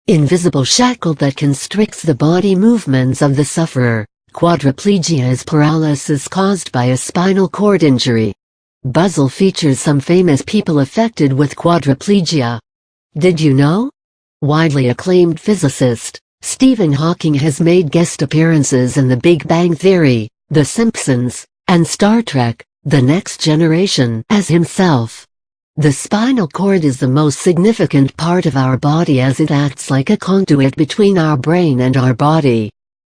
invisible shackle that constricts the body movements of the sufferer. Quadriplegia is paralysis caused by a spinal cord injury. Puzzle features some famous people affected with quadriplegia. Did you know? Widely acclaimed physicist, Stephen Hawking has made guest appearances in The Big Bang Theory, The Simpsons, and Star Trek: The Next Generation as himself. The spinal cord is the most significant part of our body as it acts like a conduit between our brain and our body.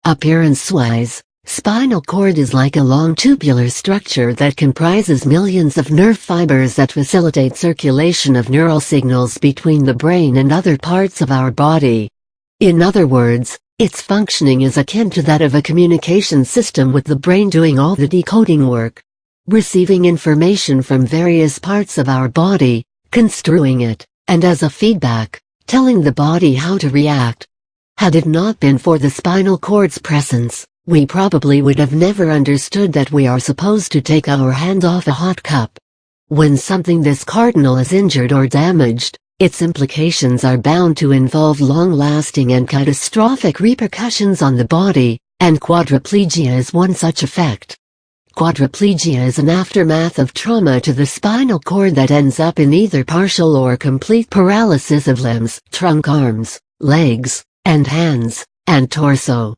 Appearance-wise, spinal cord is like a long tubular structure that comprises millions of nerve fibers that facilitate circulation of neural signals between the brain and other parts of our body. In other words, its functioning is akin to that of a communication system, with the brain doing all the decoding work, receiving information from various parts of our body, construing it, and as a feedback, telling the body how to react. Had it not been for the spinal cord's presence, we probably would have never understood that we are supposed to take our hand off a hot cup. When something this cardinal is injured or damaged, its implications are bound to involve long-lasting and catastrophic repercussions on the body, and quadriplegia is one such effect. Quadriplegia is an aftermath of trauma to the spinal cord that ends up in either partial or complete paralysis of limbs, trunk, arms, legs, and hands, and torso.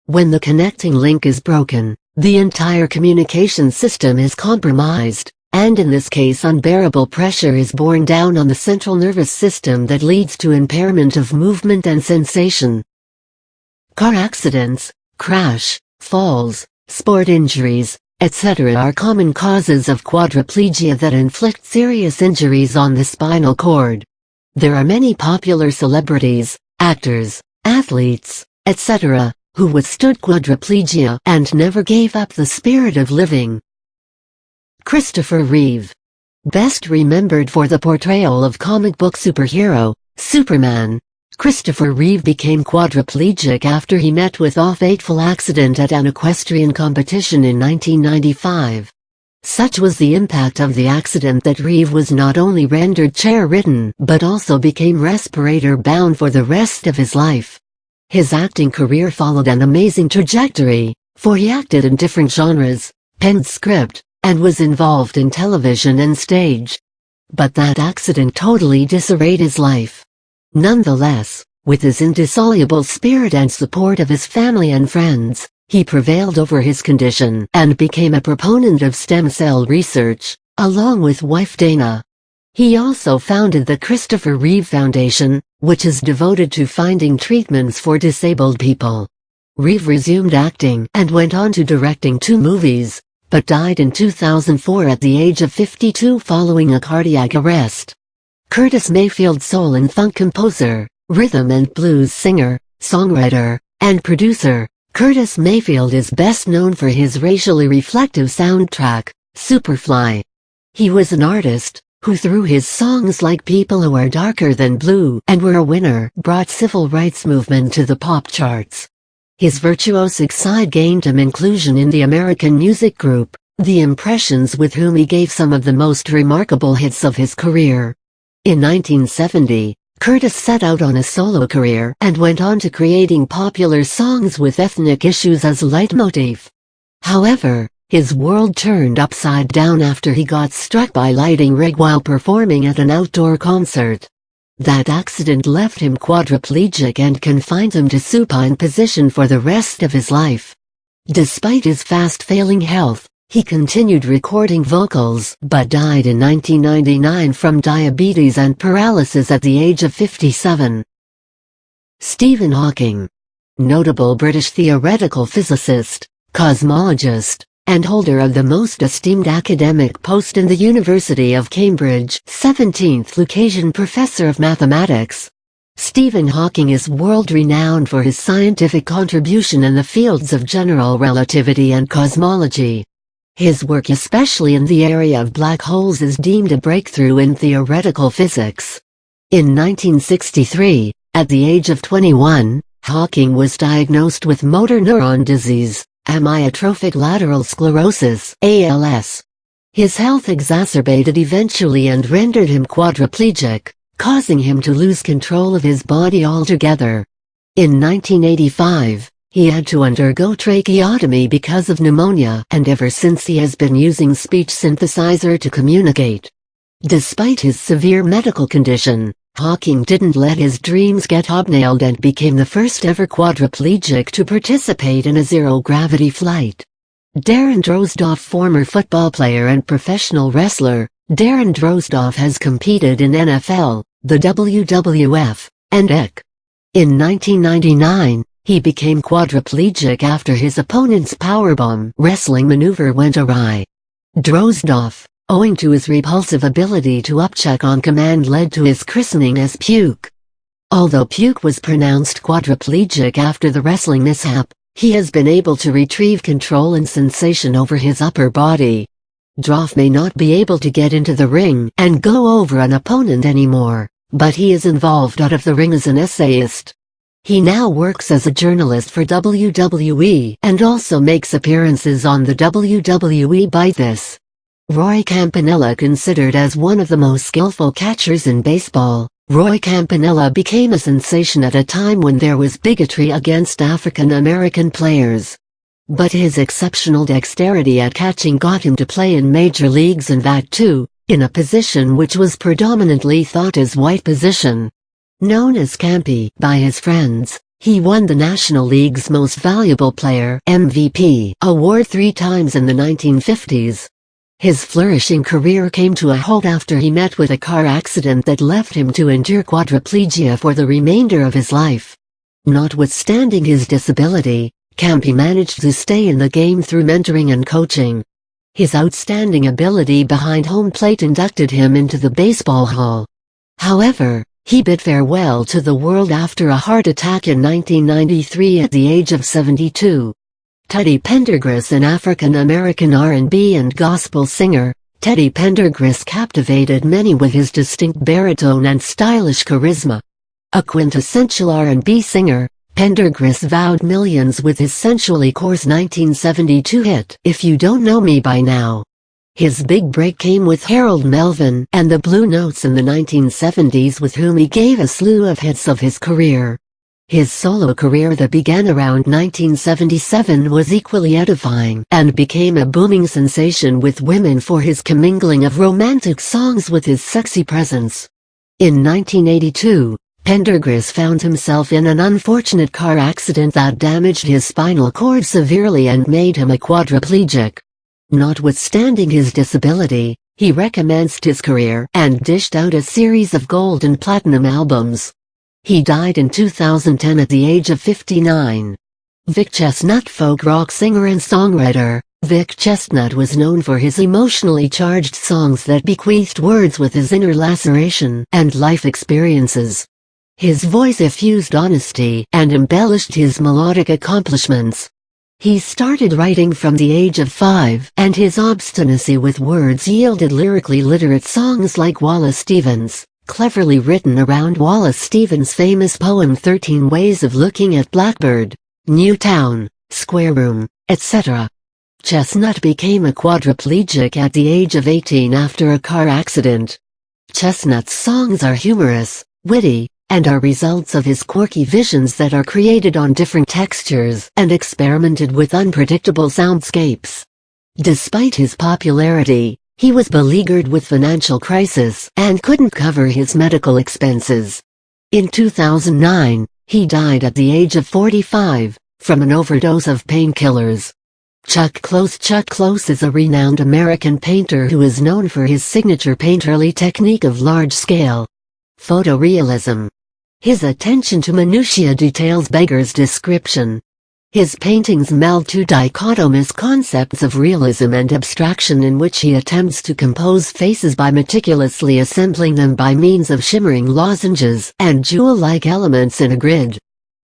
When the connecting link is broken, the entire communication system is compromised, and in this case unbearable pressure is borne down on the central nervous system that leads to impairment of movement and sensation. Car accidents, crash, falls, sport injuries, etc. are common causes of quadriplegia that inflict serious injuries on the spinal cord. There are many popular celebrities, actors, athletes, etc., who withstood quadriplegia and never gave up the spirit of living. Christopher Reeve. Best remembered for the portrayal of comic book superhero, Superman, Christopher Reeve became quadriplegic after he met with a fateful accident at an equestrian competition in 1995. Such was the impact of the accident that Reeve was not only rendered chair-ridden but also became respirator-bound for the rest of his life. His acting career followed an amazing trajectory, for he acted in different genres, penned script, and was involved in television and stage. But that accident totally disarrayed his life. Nonetheless, with his indissoluble spirit and support of his family and friends, he prevailed over his condition and became a proponent of stem cell research, along with wife Dana. He also founded the Christopher Reeve Foundation, which is devoted to finding treatments for disabled people. Reeve resumed acting and went on to directing 2 movies, but died in 2004 at the age of 52 following a cardiac arrest. Curtis Mayfield, soul and funk composer, rhythm and blues singer, songwriter, and producer, Curtis Mayfield is best known for his racially reflective soundtrack, Superfly. He was an artist who, through his songs like People Who Are Darker Than Blue and We're a Winner, brought civil rights movement to the pop charts. His virtuosic side gained him inclusion in the American music group, The Impressions, with whom he gave some of the most remarkable hits of his career. In 1970, Curtis set out on a solo career and went on to creating popular songs with ethnic issues as leitmotif. However, his world turned upside down after he got struck by lightning rig while performing at an outdoor concert. That accident left him quadriplegic and confined him to supine position for the rest of his life. Despite his fast-failing health, he continued recording vocals but died in 1999 from diabetes and paralysis at the age of 57. Stephen Hawking. Notable British theoretical physicist, cosmologist, and holder of the most esteemed academic post in the University of Cambridge, 17th Lucasian Professor of Mathematics. Stephen Hawking is world-renowned for his scientific contribution in the fields of general relativity and cosmology. His work, especially in the area of black holes, is deemed a breakthrough in theoretical physics. In 1963, at the age of 21, Hawking was diagnosed with motor neuron disease, amyotrophic lateral sclerosis (ALS). His health exacerbated eventually and rendered him quadriplegic, causing him to lose control of his body altogether. In 1985, he had to undergo tracheotomy because of pneumonia, and ever since he has been using speech synthesizer to communicate. Despite his severe medical condition, Hawking didn't let his dreams get hobnailed and became the first ever quadriplegic to participate in a zero-gravity flight. Darren Drozdov, former football player and professional wrestler, Darren Drozdov has competed in NFL, the WWF, and EC. In 1999, he became quadriplegic after his opponent's powerbomb wrestling maneuver went awry. Drozdov, owing to his repulsive ability to upchuck on command, led to his christening as Puke. Although Puke was pronounced quadriplegic after the wrestling mishap, he has been able to retrieve control and sensation over his upper body. Droff may not be able to get into the ring and go over an opponent anymore, but he is involved out of the ring as an essayist. He now works as a journalist for WWE and also makes appearances on the WWE By This. Roy Campanella, considered as one of the most skillful catchers in baseball, Roy Campanella became a sensation at a time when there was bigotry against African American players. But his exceptional dexterity at catching got him to play in major leagues, and that too, in a position which was predominantly thought as white position. Known as Campy by his friends, he won the National League's Most Valuable Player (MVP) award 3 times in the 1950s. His flourishing career came to a halt after he met with a car accident that left him to endure quadriplegia for the remainder of his life. Notwithstanding his disability, Campy managed to stay in the game through mentoring and coaching. His outstanding ability behind home plate inducted him into the Baseball Hall. However, he bid farewell to the world after a heart attack in 1993 at the age of 72. Teddy Pendergrass, an African-American R&B and gospel singer, Teddy Pendergrass captivated many with his distinct baritone and stylish charisma. A quintessential R&B singer, Pendergrass wowed millions with his sensually coarse 1972 hit, If You Don't Know Me By Now. His big break came with Harold Melvin and the Blue Notes in the 1970s, with whom he gave a slew of hits of his career. His solo career that began around 1977 was equally edifying and became a booming sensation with women for his commingling of romantic songs with his sexy presence. In 1982, Pendergrass found himself in an unfortunate car accident that damaged his spinal cord severely and made him a quadriplegic. Notwithstanding his disability, he recommenced his career and dished out a series of gold and platinum albums. He died in 2010 at the age of 59. Vic Chestnut, folk rock singer and songwriter, Vic Chestnut was known for his emotionally charged songs that bequeathed words with his inner laceration and life experiences. His voice effused honesty and embellished his melodic accomplishments. He started writing from the age of 5, and his obstinacy with words yielded lyrically literate songs like Wallace Stevens, cleverly written around Wallace Stevens' famous poem 13 Ways of Looking at Blackbird, Newtown, Square Room, etc. Chestnut became a quadriplegic at the age of 18 after a car accident. Chestnut's songs are humorous, witty, and are results of his quirky visions that are created on different textures and experimented with unpredictable soundscapes. Despite his popularity, he was beleaguered with financial crisis and couldn't cover his medical expenses. In 2009, he died at the age of 45, from an overdose of painkillers. Chuck Close is a renowned American painter who is known for his signature painterly technique of large-scale photorealism. His attention to minutiae details beggars description. His paintings meld two dichotomous concepts of realism and abstraction, in which he attempts to compose faces by meticulously assembling them by means of shimmering lozenges and jewel-like elements in a grid.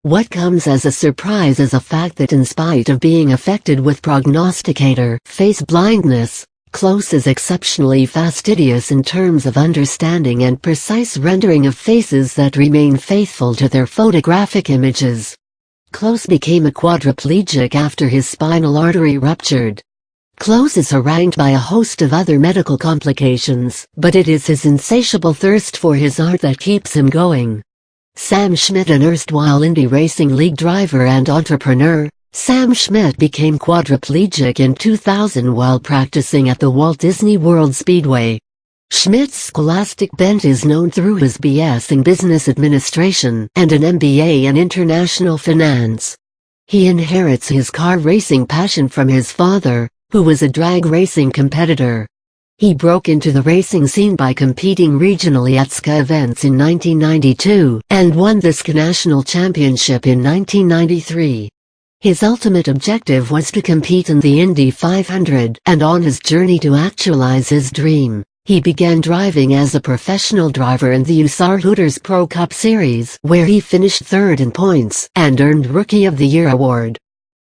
What comes as a surprise is the fact that, in spite of being affected with prognosticator face blindness, Close is exceptionally fastidious in terms of understanding and precise rendering of faces that remain faithful to their photographic images. Close became a quadriplegic after his spinal artery ruptured. Klose is harangued by a host of other medical complications, but it is his insatiable thirst for his art that keeps him going. Sam Schmidt, an erstwhile Indy Racing League driver and entrepreneur, Sam Schmidt became quadriplegic in 2000 while practicing at the Walt Disney World Speedway. Schmidt's scholastic bent is known through his BS in Business Administration and an MBA in International Finance. He inherits his car racing passion from his father, who was a drag racing competitor. He broke into the racing scene by competing regionally at SCA events in 1992 and won the SCA National Championship in 1993. His ultimate objective was to compete in the Indy 500, and on his journey to actualize his dream, he began driving as a professional driver in the USAR Hooters Pro Cup Series, where he finished third in points and earned Rookie of the Year award.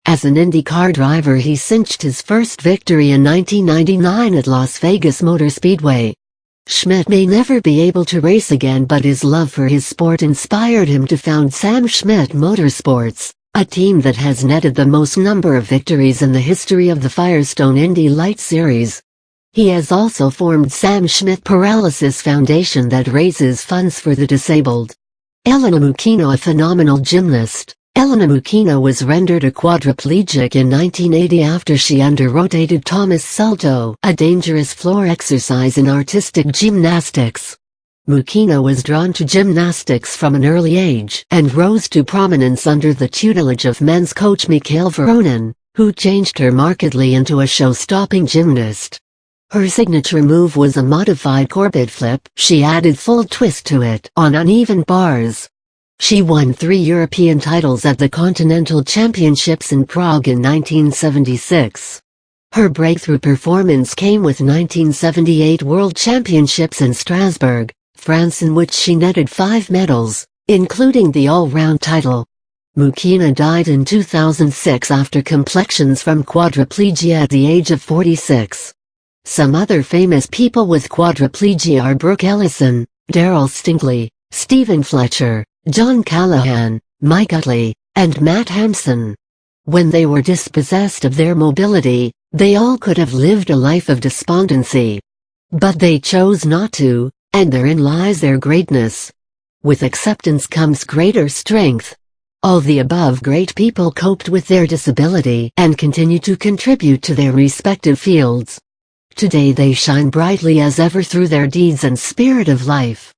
As an IndyCar driver, he cinched his first victory in 1999 at Las Vegas Motor Speedway. Schmidt may never be able to race again, but his love for his sport inspired him to found Sam Schmidt Motorsports, a team that has netted the most number of victories in the history of the Firestone Indy Light Series. He has also formed Sam Schmidt Paralysis Foundation that raises funds for the disabled. Elena Mucchino, a phenomenal gymnast. Elena Mucchino was rendered a quadriplegic in 1980 after she under-rotated Thomas Salto, a dangerous floor exercise in artistic gymnastics. Mucchino was drawn to gymnastics from an early age and rose to prominence under the tutelage of men's coach Mikhail Voronin, who changed her markedly into a show-stopping gymnast. Her signature move was a modified Corbett flip. She added full twist to it on uneven bars. She won 3 European titles at the Continental Championships in Prague in 1976. Her breakthrough performance came with 1978 World Championships in Strasbourg, France, in which she netted 5 medals, including the all-round title. Mucchino died in 2006 after complexions from quadriplegia at the age of 46. Some other famous people with quadriplegia are Brooke Ellison, Daryl Stingley, Stephen Fletcher, John Callahan, Mike Utley, and Matt Hampson. When they were dispossessed of their mobility, they all could have lived a life of despondency. But they chose not to, and therein lies their greatness. With acceptance comes greater strength. All the above great people coped with their disability and continue to contribute to their respective fields. Today they shine brightly as ever through their deeds and spirit of life.